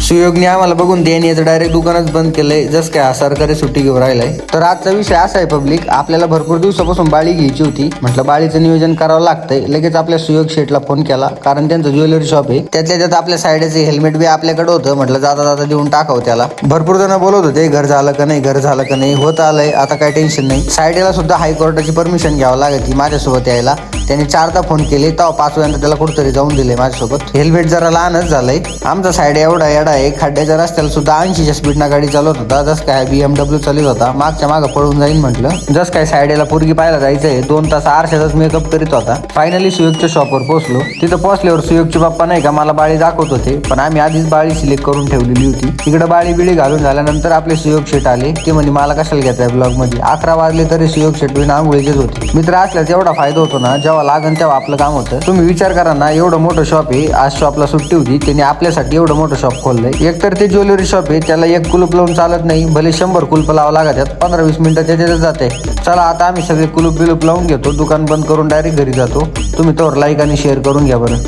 सुयोगने आम्हाला बघून त्याने याचं डायरेक्ट दुकानच बंद केलंय, जस काय हा सरकारी सुट्टी घेऊन राहिलाय. तर आजचा विषय असा आहे पब्लिक, आपल्याला भरपूर दिवसापासून बाळी घ्यायची होती. म्हटलं बाळीचं नियोजन करावं लागतंय. लगेच आपल्या सुयोग शेठला फोन केला, कारण त्यांचं ज्वेलरी शॉप आहे. त्यातल्या त्यात आपल्या साईडचे हेल्मेट बी आपल्याकडे होतं. म्हटलं जाता जाता देऊन टाकावं त्याला. भरपूर जण बोलत होते घर झालं का नाही, घर झालं का नाही. होत आलंय, आता काय टेन्शन नाही. साईडला सुद्धा हायकोर्टाची परमिशन घ्यावं लागते माझ्यासोबत यायला. त्याने 4दा फोन केले, तेव्हा 5व्यांदा त्याला कुठेतरी जाऊन दिले माझ्यासोबत. हेल्मेट जरा लहानच झालंय. आमचा साईड एवढा येडा आहे, खड्ड्याच्या रस्त्याला सुद्धा 80च्या स्पीडनं गाडी चालवत होता. जस काय BMW चालत होता, मागच्या मागं पळून जाईन म्हटलं. जस काय साईडला पोरगी पाहायला जायचंय, 2 तास आरशाचाच मेकअप करीत होता. फायनली सुयोगच्या शॉपवर पोहोचलो. तिथं पोहोचल्यावर सुयोगचे बाप्पा नाही का मला बाळी दाखवत होते, पण आम्ही आधीच बाळी सिलेक्ट करून ठेवलेली होती. तिकडे बाळी बिळी घालून झाल्यानंतर आपले सुयोग शेट आले. ते म्हणे मला कशाला घेताय ब्लॉग मध्ये. 11 वाजले तरी सुयोग शेट बिन आंघोळीचेच होते. मित्र असल्यास एवढा फायदा होतो ना, जेव्हा लागन तेव्हा आपलं काम होतं. तुम्ही विचार करा ना, एवढं मोठं शॉप आहे. आज शॉपला सुट्टी होती, त्यांनी आपल्यासाठी एवढं मोठं शॉप खोललंय. एकतर ते ज्वेलरी शॉप आहे, त्याला एक कुलूप लावून चालत नाही. भले 100 कुलप लावा लागतात, 15-20 मिनिटं त्याच्यातच जाते. चला आता आम्ही सगळे कुलूप बिलूप लावून घेतो, दुकान बंद करून डायरेक्ट घरी जातो. तुम्ही तर लाईक आणि शेअर करून घ्या बरं.